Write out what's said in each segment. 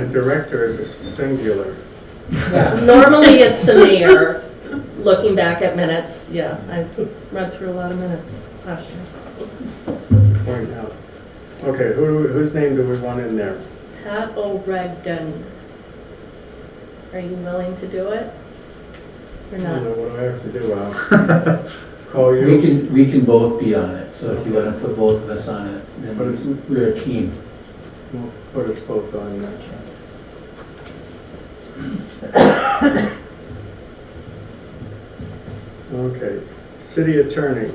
Director is a singular. Normally it's the mayor, looking back at minutes, yeah, I've read through a lot of minutes last year. Point out. Okay, whose name do we want in there? Pat O'Regden. Are you willing to do it? Or I don't not? know, what do I have to do? I'll call you. We can both be on it, so if you want to put both of us on it, then we're a team. We'll put us both on that. Okay, city attorney.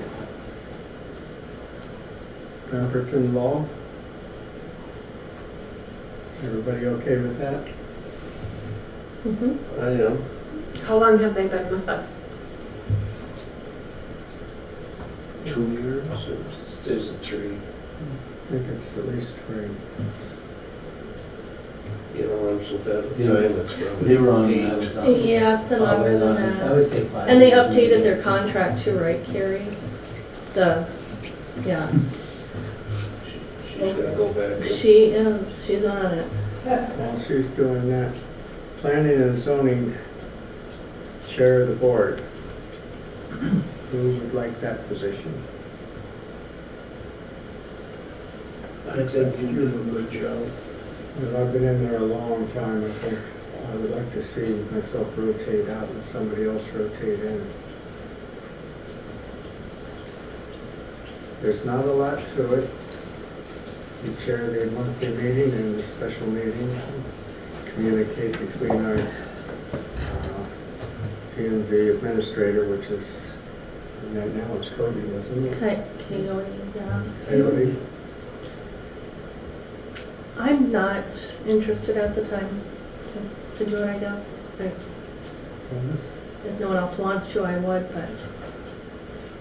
Pemberton Law. Everybody okay with that? Mhm. I am. How long have they been with us? 2 years, or is it 3? I think it's at least 3. You know, I'm so bad with They- time, it's probably They were on, 8. I was on. Yeah, it's been longer than I that. would take 5. And they updated their contract too, right, Carrie? Yeah, She's gotta go back. she's on it. While she's doing that, planning and zoning chair of the board. Who would like that position? I think you do a good job. Well, I've been in there a long time. I think I would like to see myself rotate out and somebody else rotate in. There's not a lot to it. You chair the monthly meeting and the special meetings, and communicate between our P&Z administrator, which is, and now it's Cody, isn't it? Coyote, yeah. Coyote. I'm not interested at the time to do it, I guess. Thomas? If no one else wants to, I would, but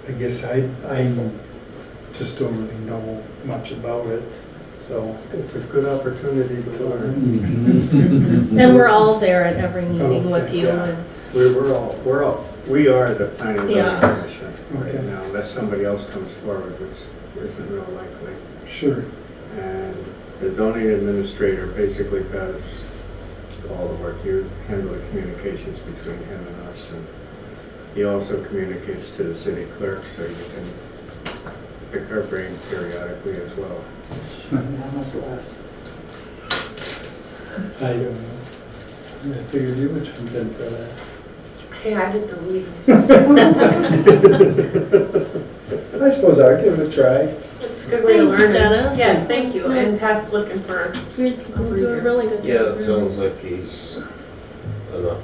I guess I just don't really know much about it, so. It's a good opportunity to learn. Mhm. and we're all there at every meeting with Okay, you. yeah. And We are the planning and zoning Yeah. commission Okay. right now, unless somebody else comes forward, which isn't real likely. Sure. And the zoning administrator basically does all the work. You handle the communications between him and us. And he also communicates to the city clerk, so you can pick her brain periodically as well. I don't know. I figured you would jump in for that. Hey, I did the meetings. I suppose I'll give it a try. It's a good way to Thanks, learn it. Dennis. Yes, thank you. Yeah. And Pat's looking for, you're doing really good. Yeah, it sounds like he's enough.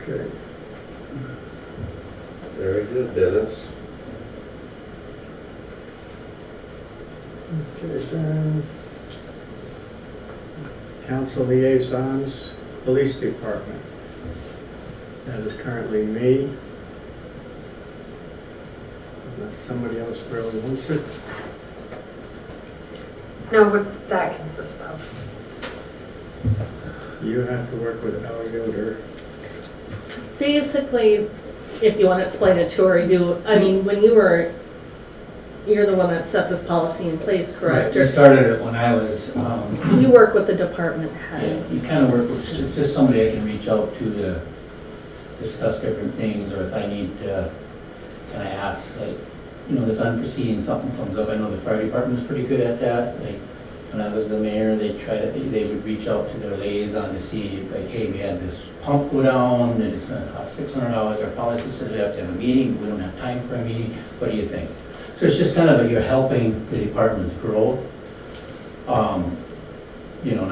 Okay. Very good, Dennis. Okay, then. Council liaisons, police department. That is currently me. Unless somebody else really wants it. now what does that consist of? You have to work with Al Yoder. Basically, if you want to explain it to her, you're the one that set this policy in place, Right, correct? we started it when I was, You work with the department head. you kind of work with, just somebody I can reach out to discuss different things, or if I need to, can I ask, like, this unforeseen, something comes up. I know the fire department's pretty good at that. Like, when I was the mayor, they would reach out to their liaison to see, like, hey, we had this pump go down, and it's gonna cost $600. Our policy says we have to have a meeting, we don't have time for a meeting, what do you think? So it's just kind of, you're helping the departments grow. And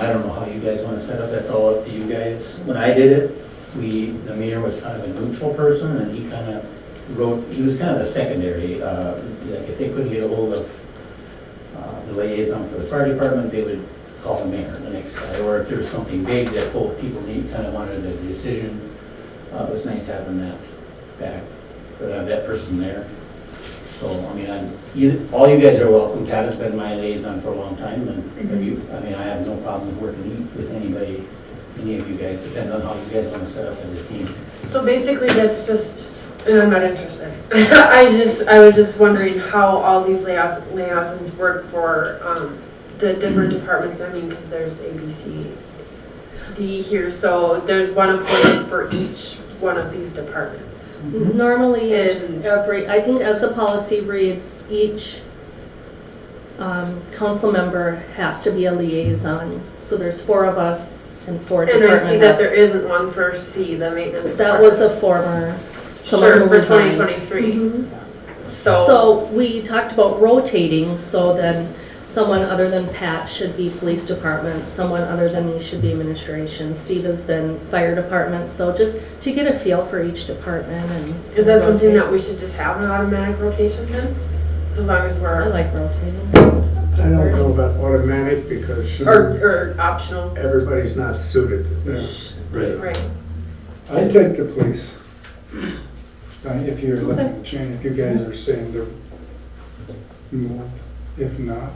I don't know how you guys want to set up, that's all up to you guys. When I did it, the mayor was kind of a neutral person, and he kind of he was kind of the secondary. Like if they couldn't get a hold of the liaison for the fire department, they would call the mayor, the next guy. Or if there's something big that both people kind of wanted a decision, it was nice having that back, to have that person there. So, all you guys are welcome. Kat has been my liaison for a long time, and I have no problem working with anybody, any of you guys, depends on how you guys want to set up as a team. So basically that's just, and I'm not interested. I was just wondering how all these liaisons work for the different departments, I mean, because there's A, B, C, D here, so there's one appointed for each one of these departments. Normally, And- I think as the policy reads, each council member has to be a liaison. So there's 4 of us and 4 And department I see that there heads. isn't one for C, the maintenance. That was a department. former, someone Sure, who for resigned. 2023. Mhm. So, So we talked about rotating, so then someone other than Pat should be police department, someone other than me should be administration. Steve has been fire department, so just to get a feel for each department and. is that something rotate. that we should just have an automatic rotation then? As long as I we're, like rotating. I don't know about automatic because or optional? everybody's not suited to this. Right. I'd take the police. If you're looking to change, if you guys are saying to move, if not,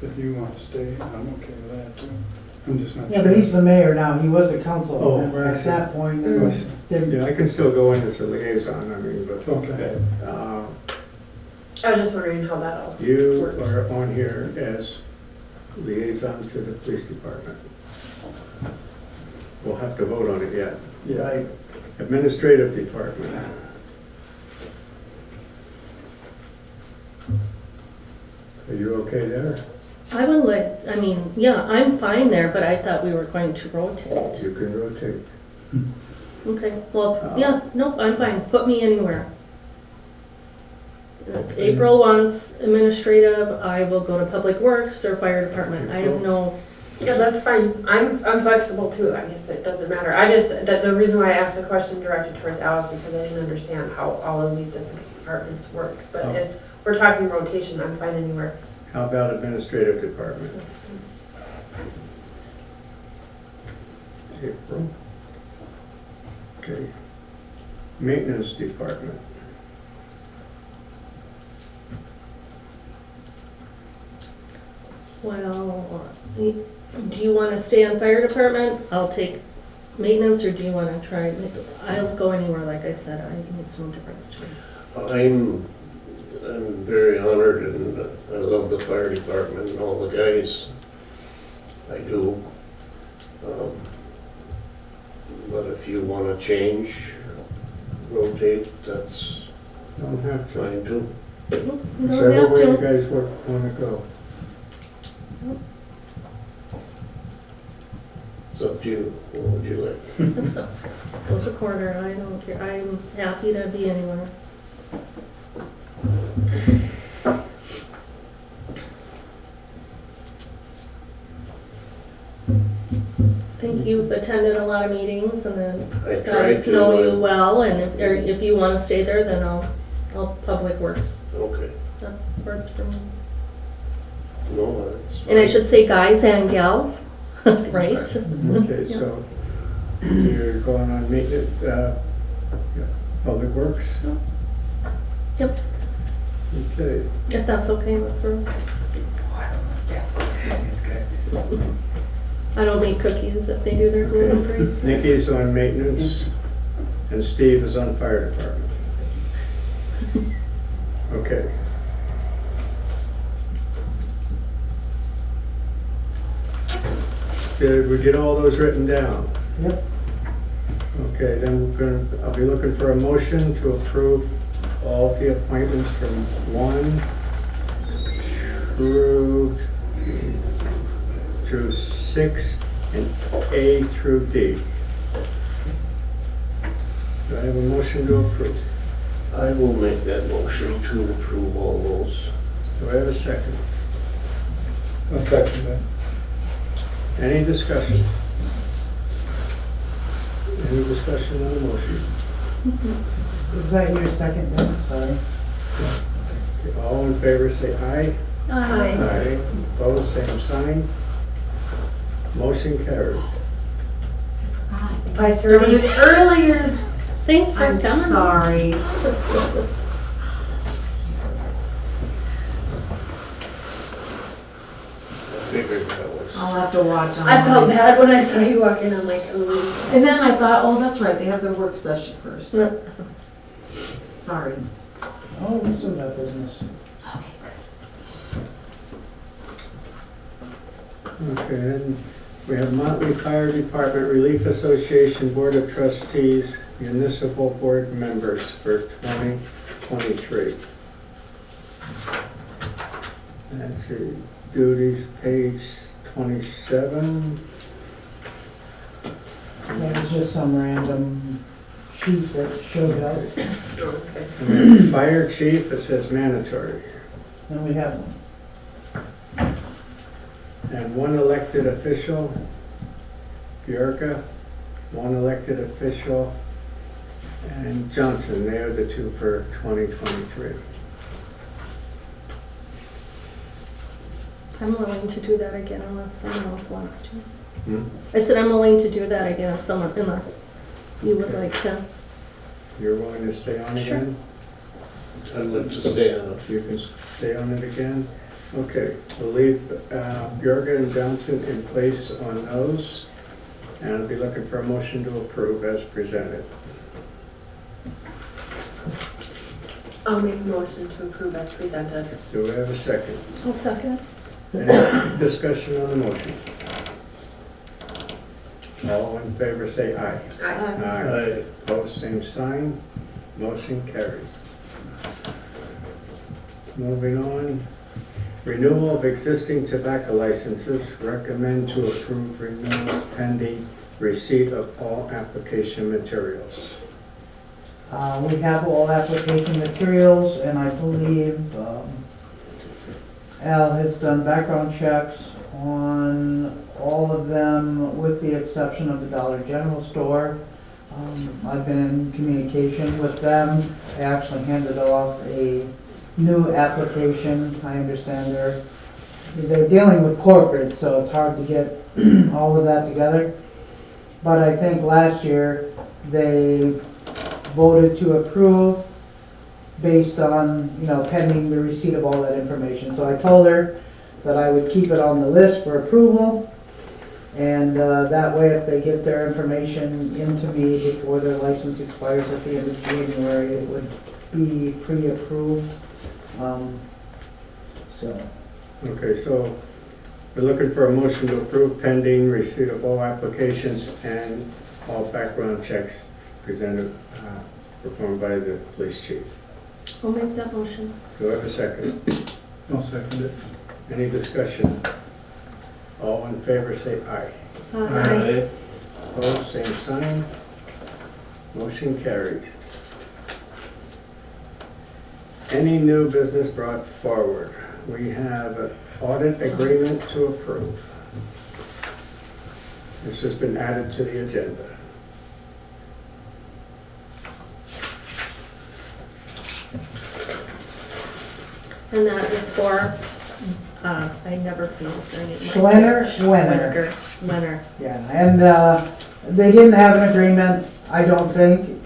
if you want to stay, I'm okay with that too. I'm just not sure. Yeah, but he's the mayor now, he was a council Oh, member I at see. that point. I see. then- Yeah, I can still go in as a liaison, I mean, but Okay. I was just wondering how that all you works. are on here as liaison to the police department. We'll have to vote on it yet. Yeah, Administrative department. Are you okay there? I would like, I mean, yeah, I'm fine there, but I thought we were going to rotate. You can rotate. Okay, well, yeah, nope, I'm fine, put me anywhere. If April wants administrative, I will go to public works or fire department, I don't know. Yeah, that's fine. I'm flexible too. I guess it doesn't matter. I just, that the reason why I asked the question directed towards Al is because I didn't understand how all of these different departments work. But Oh. if we're talking rotation, I'm fine anywhere. How about administrative department? That's fine. April. Okay. Maintenance department. Well, do you want to stay on fire department? I'll take maintenance, or do you want to try, I'll go anywhere, like I said, I makes no difference to me. I'm very honored and I love the fire department and all the guys. I do. But if you want to change, rotate, that's Don't have to. fine too. You don't Whichever have way you to. guys want to go. It's up to you. What would you like? Go to quarter, I don't care, I'm happy to be anywhere. I think you've attended a lot of meetings and then I try guys know you to. well, and if you want to stay there, then I'll public works. Okay. That works for me. No, that's fine. And I should say guys and gals, right? Okay, Yeah. so you're going on maintenance, public works? Yep, Okay. if that's okay with her. I don't make cookies if they do their gluten free. Nikki's on maintenance and Steve is on fire department. Okay. Did we get all those written down? Yep. Okay, then I'll be looking for a motion to approve all of the appointments from 1 through 6 and A through D. Do I have a motion to approve? I will make that motion to approve all those. Do I have a second? I'll second that. Any discussion? Any discussion on the motion? Was that your second then? Sorry. Okay, all in favor say aye. Aye. Opposed, same sign. Motion carries. I started earlier. Thanks for I'm coming. sorry. I figured that was. I'll have to watch on. I felt bad when I saw you walk in. I'm like, ooh. And then I thought, oh, that's right, they have their work session first. Sorry. Oh, we still got business. Okay, then we have Motley Fire Department Relief Association Board of Trustees, municipal board members for 2023. Let's see, duties, page 27. That was just some random sheet that showed up, Okay. And then Fire chief, it says mandatory. and we have one. And one elected official, Bjorka, one elected official, and Johnson. They are the two for 2023. I'm willing to do that again unless someone else wants to. Hmm? I said I'm willing to do that again if someone, unless you would like to. You're willing to stay on Sure. again? I'd like to stay on it. You can stay on it again? Okay, we'll leave Bjorka and Johnson in place on those. And I'll be looking for a motion to approve as presented. I'll make a motion to approve as presented. Do we have a second? I'll second. Any discussion on the motion? All in favor say aye. Aye. Opposed, same sign. Motion carries. Moving on. Renewal of existing tobacco licenses. Recommend to approve renewals pending receipt of all application materials. We have all application materials, and I believe Al has done background checks on all of them, with the exception of the Dollar General store. I've been in communication with them. I actually handed off a new application. I understand they're dealing with corporate, so it's hard to get all of that together. But I think last year, they voted to approve based on, pending the receipt of all that information. So I told her that I would keep it on the list for approval, and that way, if they get their information into me before their license expires at the end of January, it would be pre-approved. So, Okay, so we're looking for a motion to approve pending receipt of all applications and all background checks presented, performed by the police chief. I'll make that motion. Do I have a second? I'll second it. Any discussion? All in favor say aye. Aye. Opposed, same sign. Motion carried. Any new business brought forward? We have an audit agreement to approve. This has been added to the agenda. And that is for, I never pronounce their name. Wenner. Yeah, and they didn't have an agreement, I don't think.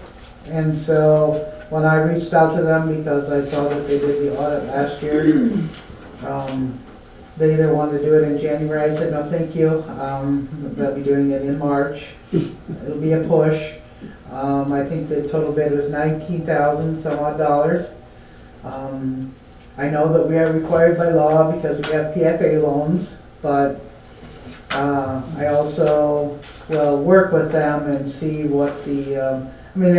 And so when I reached out to them, because I saw that they did the audit last year, they either wanted to do it in January. I said, no, thank you. They'll be doing it in March. It'll be a push. I think the total bid was $19,000 some odd dollars. I know that we are required by law because we have PFA loans, but I also will work with them and see what they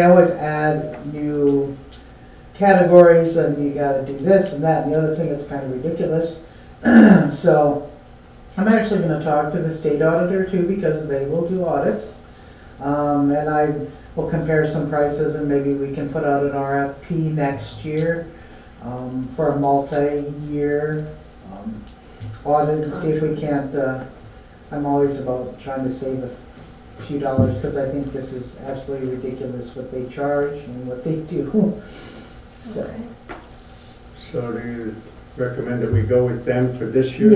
always add new categories, and you gotta do this and that and the other thing. It's kind of ridiculous. So I'm actually gonna talk to the state auditor too, because they will do audits. And I will compare some prices, and maybe we can put out an RFP next year for a multi-year audit and see if we can't, I'm always about trying to save a few dollars, because I think this is absolutely ridiculous what they charge and what they do. So, Okay. So do you recommend that we go with them for this year?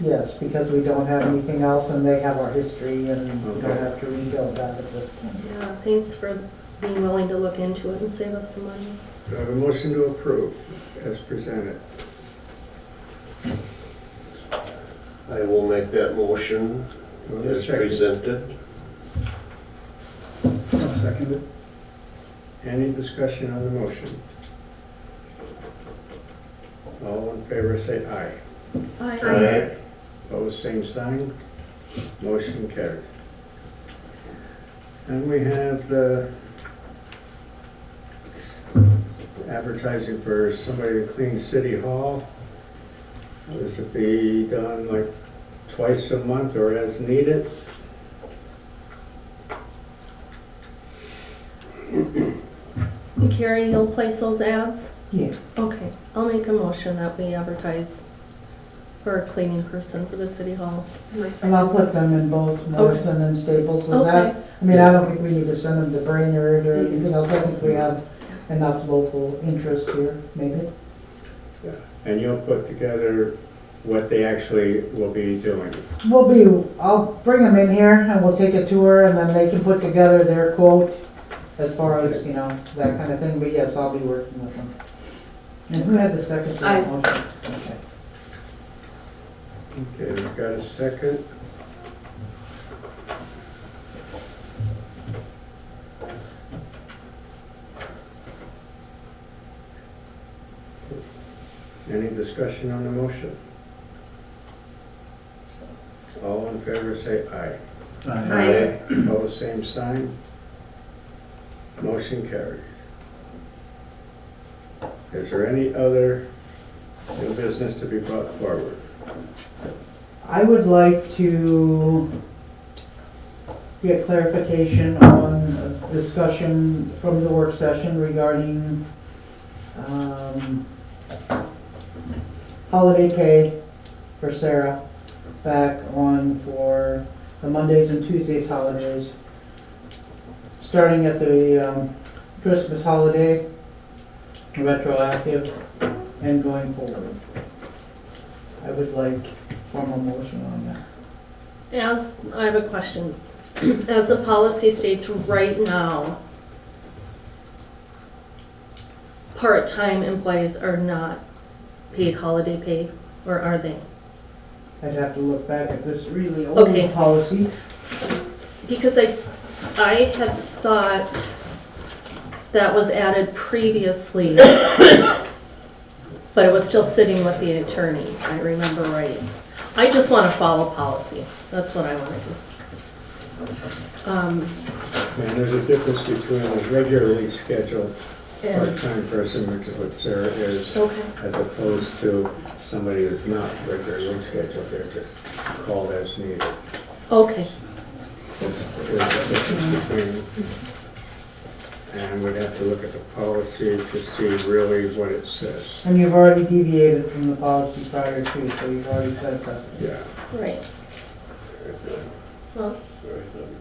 yes, because we don't have anything else, and they have our history, and we don't Okay. have to rebuild that at this point. Yeah, thanks for being willing to look into it and save us some money. Do I have a motion to approve as presented? I will make that motion Do I have a as second? presented. I'll second it. Any discussion on the motion? All in favor say aye. Aye. Opposed, same sign. Motion carries. And we have the advertising for somebody to clean City Hall. This would be done like twice a month or as needed. Carrie, you'll place those ads? Yeah. Okay, I'll make a motion that we advertise for a cleaning person for the city hall. And I'll put them in both Morrison and Staples, so that, Okay. I mean, I don't think we need to send them to Brainerd or anything else, I think we have enough local interest here, maybe. And you'll put together what they actually will be doing. I'll bring them in here and we'll take a tour and then they can put together their quote as far as, you know, that kind of thing, but yes, I'll be working with them. And who had the second to that motion? Okay. Okay, we've got a second. Any discussion on the motion? All in favor say aye. Aye. Opposed, same sign. Motion carries. Is there any other new business to be brought forward? I would like to get clarification on a discussion from the work session regarding holiday pay for Sarah back on for the Mondays and Tuesdays holidays, starting at the Christmas holiday, retroactive, and going forward. I would like formal motion on that. I have a question. As the policy states right now, part-time employees are not paid holiday pay, or are they? I'd have to look back at this really Okay. old policy. Because I had thought that was added previously, but it was still sitting with the attorney, I remember right. I just want to follow policy, that's what I want to do. And there's a difference between a regularly scheduled And, part-time person, which is what Sarah is, okay, as opposed to somebody who's not regularly scheduled, they're just called as needed. okay, There's a difference between, and we'd have to look at the policy to see really what it says. And you've already deviated from the policy prior to, so you've already set precedent. Yeah. right. Well, Very good.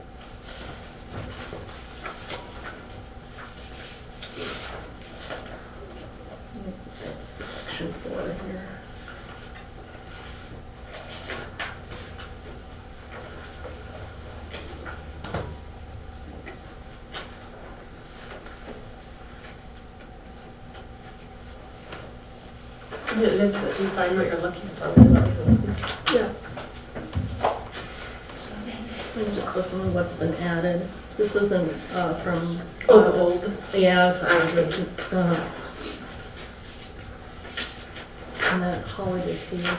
that's section 4 here. This, you find what you're looking for. Yeah. I'm just looking at what's been added. This isn't from August. Old. Yeah, it's August. And that holiday season.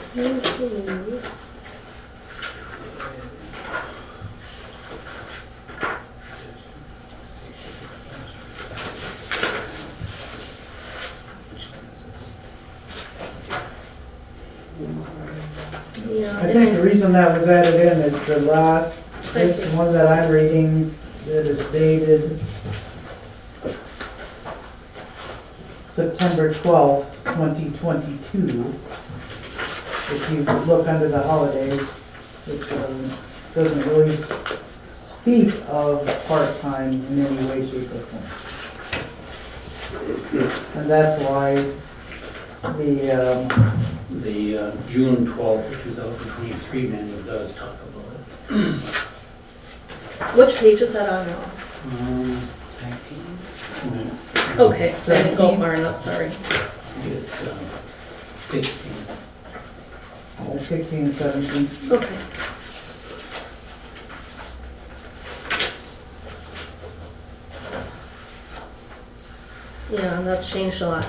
Yeah. I think the reason that was added in is the last, this one that I'm reading, that is dated September 12th, 2022. If you look under the holidays, it doesn't really speak of part-time in any way, shape, or form. And that's why The June 12th, 2023 manual does talk about it. Which page is that on now? 19. Okay, I didn't go far enough, sorry. It's 16. 16 and 17. Okay. Yeah, and that's changed a lot.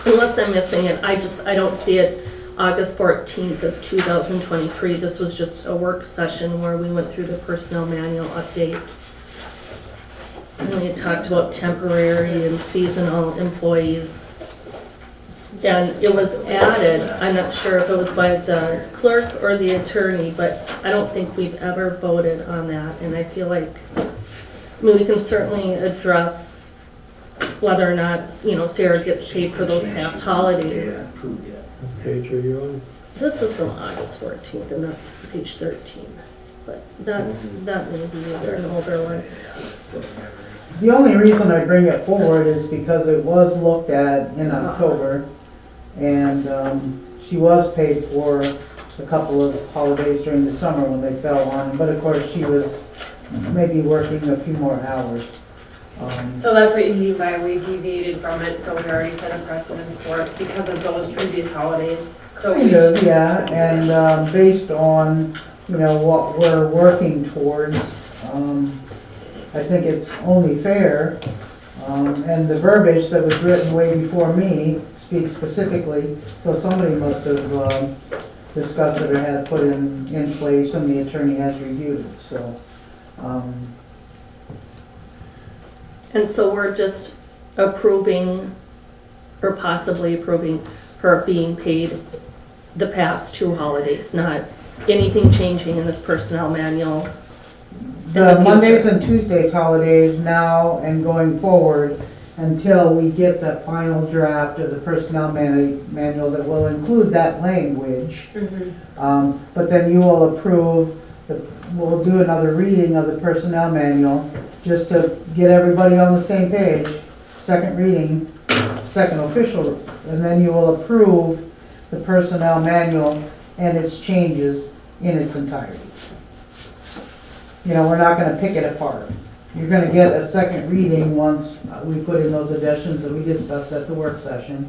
unless I'm missing it, I don't see it August 14th of 2023. This was just a work session where we went through the personnel manual updates. And we had talked about temporary and seasonal employees. And it was added, I'm not sure if it was by the clerk or the attorney, but I don't think we've ever voted on that. And I feel like, I mean, we can certainly address whether or not, Sarah gets paid for those past holidays. Approved yet. What page are you on? This is from August 14th, and that's page 13. But that may be an older one. The only reason I bring it forward is because it was looked at in October, and she was paid for a couple of holidays during the summer when they fell on, but of course she was maybe working a few more hours. So that's what you mean by we deviated from it, so we already set a precedence for it because of those previous holidays. So we Kind of, yeah, and based on, what we're working towards, I think it's only fair. And the verbiage that was written way before me speaks specifically, so somebody must have discussed it or had it put in place, and the attorney has reviewed it, so. And so we're just approving, or possibly approving her being paid the past 2 holidays, not anything changing in this personnel manual. The Mondays and Tuesdays holidays now and going forward until we get the final draft of the personnel manual that will include that language. But then you will approve, we'll do another reading of the personnel manual just to get everybody on the same page. Second reading, second official, and then you will approve the personnel manual and its changes in its entirety. We're not gonna pick it apart. You're gonna get a second reading once we put in those additions that we discussed at the work session.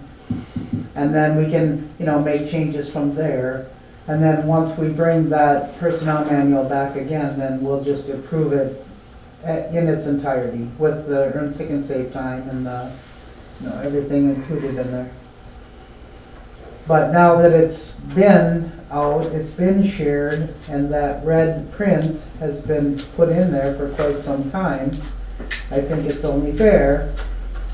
And then we can, make changes from there. And then once we bring that personnel manual back again, then we'll just approve it in its entirety with the earn sick and save time and everything included in there. But now that it's been out, it's been shared, and that red print has been put in there for quite some time, I think it's only fair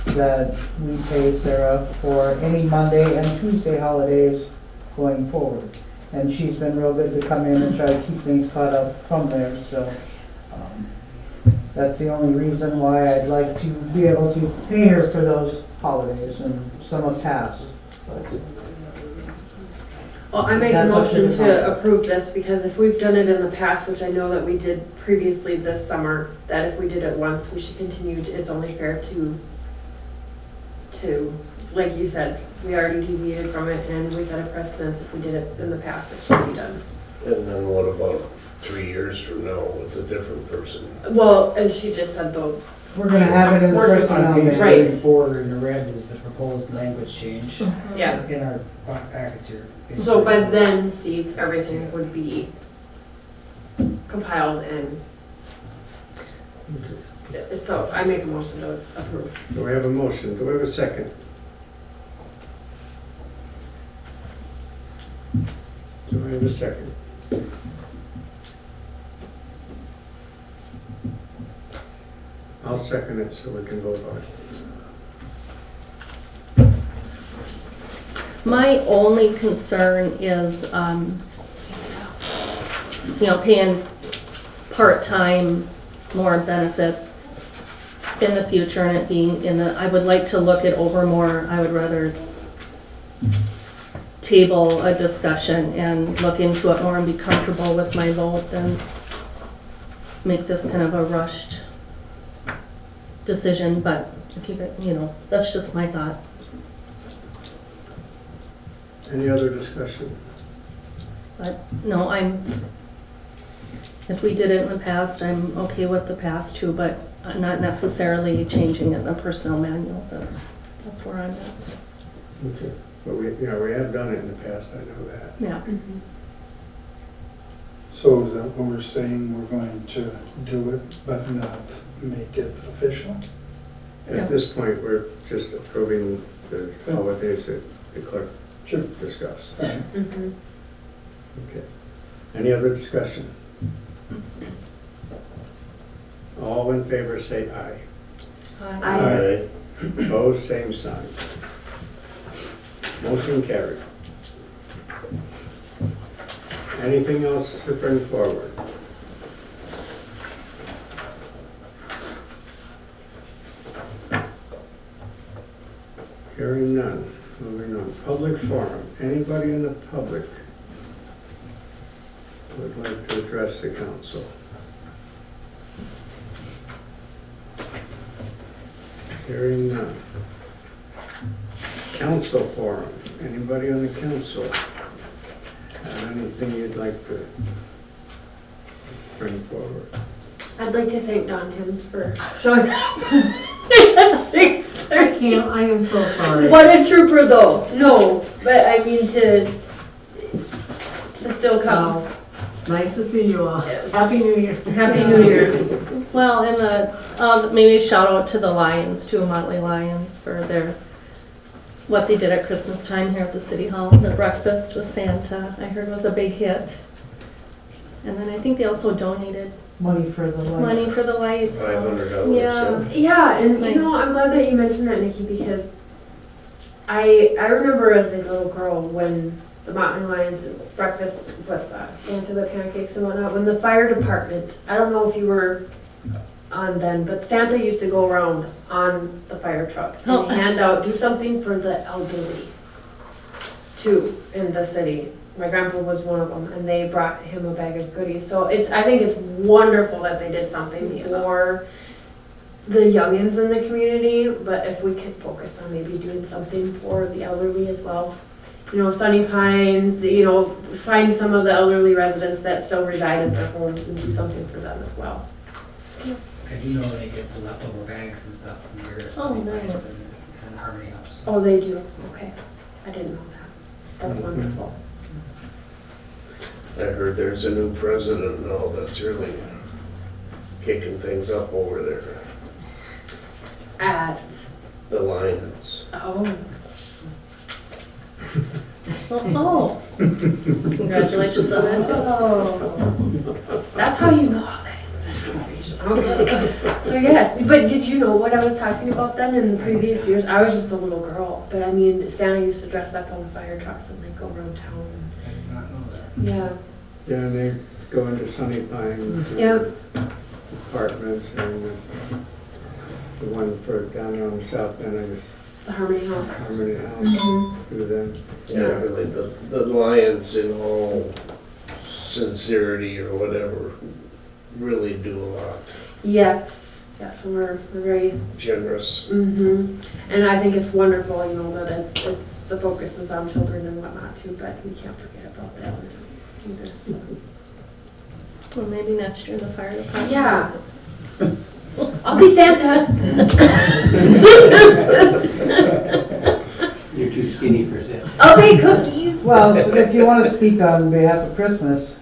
that we pay Sarah for any Monday and Tuesday holidays going forward. And she's been real good to come in and try to keep things caught up from there, so that's the only reason why I'd like to be able to pay her for those holidays, and some have passed. Well, I make a That's up to motion the to council. approve this because if we've done it in the past, which I know that we did previously this summer, that if we did it once, we should continue to, it's only fair to, like you said, we already deviated from it and we set a precedence. If we did it in the past, it should be done. And then what about 3 years from now with a different person? Well, as she just said though, We're gonna have it in the Working personnel On page manual. Right. 34 in the red is the proposed language change yeah. in our packets here. So by then, Steve, everything would be compiled and so I make a motion to approve. So we have a motion, do we have a second? Do we have a second? I'll second it so we can vote on it. My only concern is, paying part-time more benefits in the future and it being I would like to look it over more. I would rather table a discussion and look into it more and be comfortable with my vote than make this kind of a rushed decision, but if that's just my thought. Any other discussion? But no, if we did it in the past, I'm okay with the past too, but I'm not necessarily changing it in the personnel manual. That's where I'm at. Okay. But we have done it in the past, I know that. Yeah. So is that what we're saying, we're going to do it, but not make it official? At this point, we're just approving the holidays that the clerk Sure. discussed. Mhm. Okay. Any other discussion? All in favor say aye. Aye. Opposed, same sign. Motion carried. Anything else to bring forward? Hearing none. Moving on. Public forum. Anybody in the public would like to address the council? Hearing none. Council forum. Anybody on the council have anything you'd like to bring forward? I'd like to thank Don Timms for showing up at 6:30. I can't, I am so sorry. What a trooper though. No, but I mean to still come. Wow. Nice to see you all. Yes. Happy New Year. Happy New Year. Well, and maybe a shout out to the Lions, to Motley Lions, for what they did at Christmas time here at the City Hall. The breakfast with Santa, I heard was a big hit. And then I think they also donated Money for the lights. money for the lights. so- $500, Yeah. Yeah, and Nice. you know, I'm glad that you mentioned that, Nikki, because I remember as a little girl when the Mountain Lions breakfast with Santa, the pancakes and whatnot, when the fire department, I don't know if you were on then, but Santa used to go around on the fire truck Oh. and hand out, do something for the elderly too in the city. My grandpa was one of them, and they brought him a bag of goodies. So I think it's wonderful that they did something for the youngins in the community, but if we could focus on maybe doing something for the elderly as well. You know, Sunny Pines, you know, find some of the elderly residents that still reside in their homes and do something for them as well. I do know they get the leftover bags and stuff from your Oh, Sunny Pines nice. and Harmony House. Oh, they do, okay. I didn't know that. That's wonderful. I heard there's a new president now that's really kicking things up over there, At, the Lions. oh, Oh, congratulations on that too. oh, that's how you know all that information. Okay. So yes, but did you know what I was talking about then in the previous years? I was just a little girl, but I mean, Santa used to dress up on fire trucks and like go around town. I did not know that. Yeah, Yeah, and they go into Sunny Pines. and yeah, Apartments and the one for down on the south end, I guess, the Harmony House. Harmony House, Mhm. do them. Yeah, really, the Lions in all sincerity or whatever, really do a lot. Yes, yes, and we're very, Generous. and I think it's wonderful, you know, that it's, the focus is on children and whatnot too, but we can't forget about the elderly either, so. Well, maybe next year the fire department. Yeah. I'll be Santa. You're too skinny for Santa. I'll bake cookies. Well, so if you want to speak on behalf of Christmas,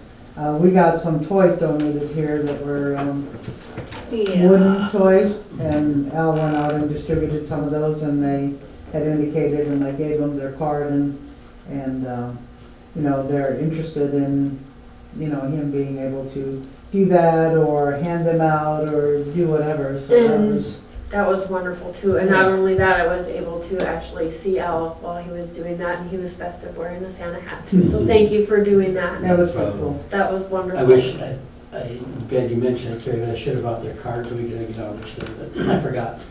we got some toys donated here that were wooden Yeah. toys, and Al went out and distributed some of those, and they had indicated, and I gave them their card, and you know, they're interested in, you know, him being able to do that, or hand them out, or do whatever, so that And was, that was wonderful too. And not only that, I was able to actually see Al while he was doing that, and he was festive wearing a Santa hat too. So thank you for doing that. that was pretty cool. That was wonderful. I wish, I'm glad you mentioned it, Terry, but I should have brought their card so we could acknowledge them, but I forgot.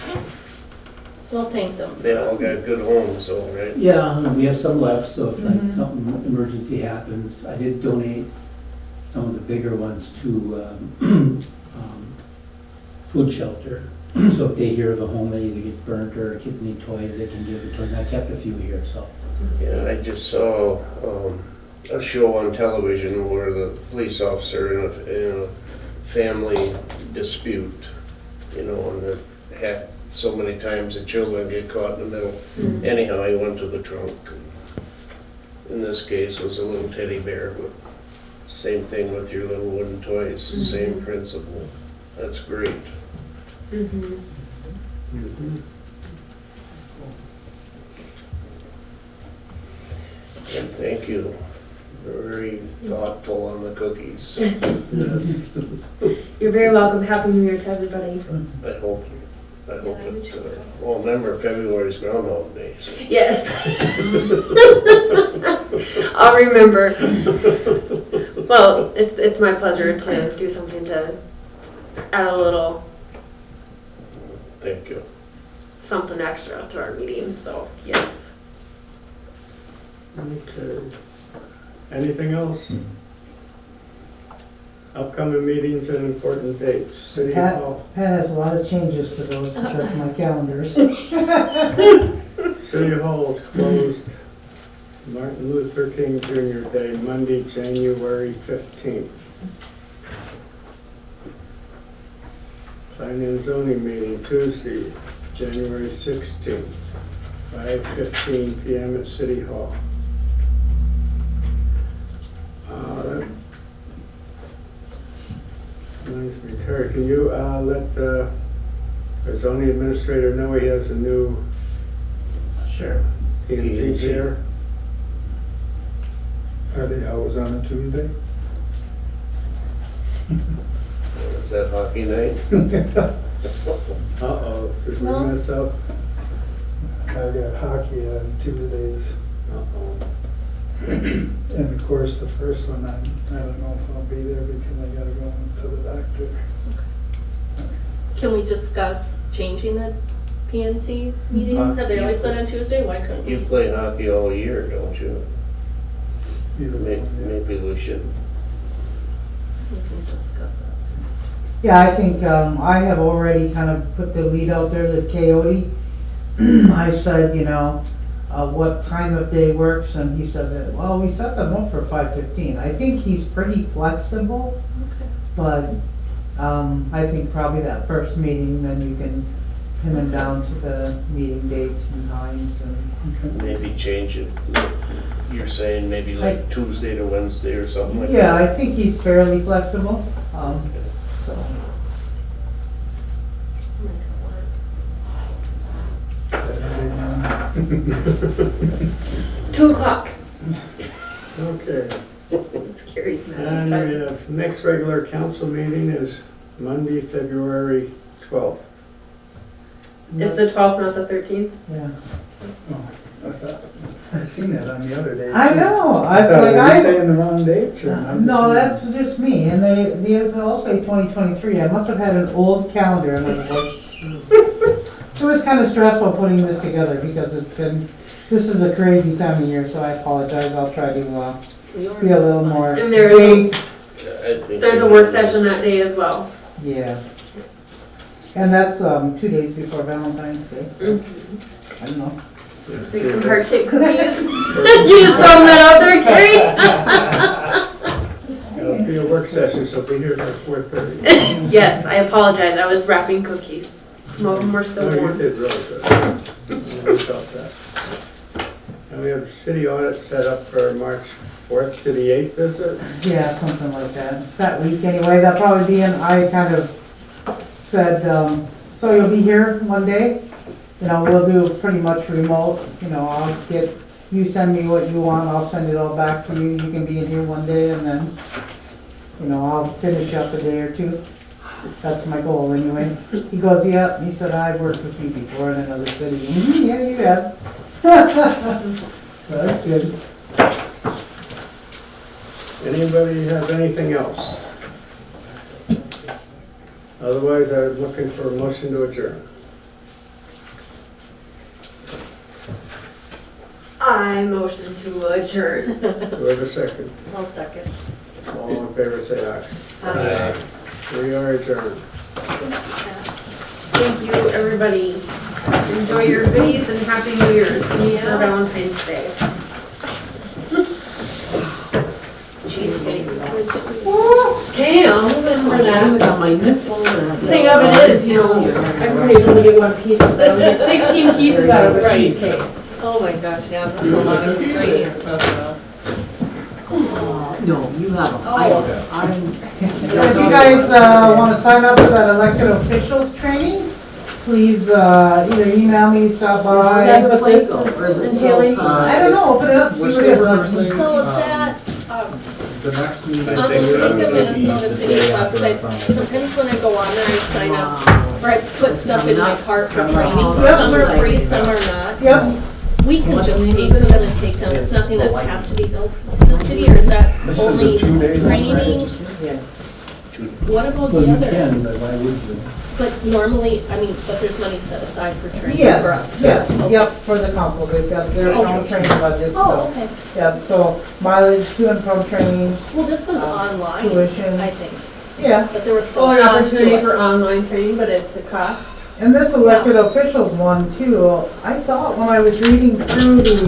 We'll thank them. They all got good homes, so, right? Yeah, we have some left, so if like Mhm. something, emergency happens, I did donate some of the bigger ones to food shelter. So if they hear of a home that either gets burnt or kids need toys, they can give it to them. I kept a few here, so. Yeah, I just saw a show on television where the police officer in a family dispute, you know, and it had so many times the children get caught in the middle. Mhm. Anyhow, I went to the trunk. In this case, it was a little teddy bear, but same thing with your little wooden toys, same principle. That's great. Mhm. Mhm. And thank you. Very thoughtful on the cookies. Yes. You're very welcome. Happy New Year to everybody. I hope it, well, remember February's Groundhog Day. So. Yes. I'll remember. Well, it's my pleasure to do something to add a little Thank you. something extra to our meetings, so yes. Okay. Anything else? Upcoming meetings and important dates. City Pat Hall. Pat has a lot of changes to those because of my calendars. City Hall is closed Martin Luther King Jr. Day, Monday, January 15th. Planning and zoning meeting, Tuesday, January 16th, 5:15 PM at City Hall. That reminds me, Terry, can you let the zoning administrator know he has a new Sure. P&Z chair? Are they always on a Tuesday? Is that hockey night? Uh-oh, did we No. mess up? I got hockey on Tuesdays. Uh-oh. And of course, the first one, I don't know if I'll be there because I gotta go to the doctor. Can we discuss changing the PNC meetings? Have they always been on Tuesday? Why couldn't You we? play hockey all year, don't you? Either one, yeah. Maybe we should. We can discuss that. Yeah, I think I have already kind of put the lead out there to Coyote. I said, what time of day works, and he said that, well, we set them up for 5:15. I think he's pretty flexible, but I think probably that first meeting, then you can pin him down to the meeting dates and times and. Maybe change it. You're saying maybe like Tuesday to Wednesday or something like that? Yeah, I think he's fairly flexible, so. Saturday, 2 o'clock. Okay, It's Carrie's and we have, next regular council meeting is Monday, February 12th. It's the 12th, not the 13th. Yeah. Oh, I thought, I seen that on the other day. I know, I was thought, like, are you saying the wrong date? or I'm No, just- that's just me, and they all say 2023, I must have had an old calendar, and I was like, it was kind of stressful putting this together, because this is a crazy time of year, so I apologize, I'll try to, be a little more. And there's vague. There's a work session that day as well. Yeah. And that's, 2 days before Valentine's Day, so, I don't know. Make some heart-shaped cookies. You just throw that out there, Carrie? It'll be a work session, so be here by 4:30. Yes, I apologize. I was wrapping cookies. Some of them were still No, you warm. did really good. Yeah, we felt that. And we have city audit set up for March 4th to the 8th, is it? Yeah, something like that. That week anyway, that'll probably be in, I kind of said, so you'll be here one day? We'll do pretty much remote, I'll you send me what you want, I'll send it all back to you. You can be in here one day and then, I'll finish up a day or two. That's my goal anyway. He goes, yeah, he said, I've worked with you before in another city. "Mhm, yeah, you have. That's good. Anybody have anything else? Otherwise, I'm looking for a motion to adjourn. I motion to adjourn. Do we have a second? I'll second. All in favor, say aye. Aye. We are adjourned. Thank you, everybody. Enjoy your goodies and Happy New Year. See you for Valentine's Day. Cheesecake. Damn, remember that. Got my new phone. The thing of it is, everybody's gonna get one piece of them. Get 16 pieces out of a cheesecake. Oh my gosh, yeah, that's a lot of ingredients. No, you have a, I'm. If you guys want to sign up for that elected officials training, please, either email me, stop by. That's what this Or is it is still entailing. fun? I don't know, open it up, see Which what day it we're is. rehearsing? So that, The next meeting. on the League of Minnesota Cities website, sometimes when I go on there, I sign up, or I put stuff in my cart for training. Some are free, some are not. Yep, We can just pay for them and take them. It's nothing that has to be billed to the city, or is that This is a only 2-day one, right? training? Yeah. What about Well, the you other? can, but why would you? But normally, I mean, but there's money set aside for training for yes, us. yes, Okay. yep, for the council, they've got their own Okay. training budget, Oh, so. okay. Yep, so mileage to and from training, Well, this was online, tuition. I think, yeah. but there was still Oh, a an cost to opportunity it. for online training, but it's a cost. And this elected officials one too, I thought when I was reading through the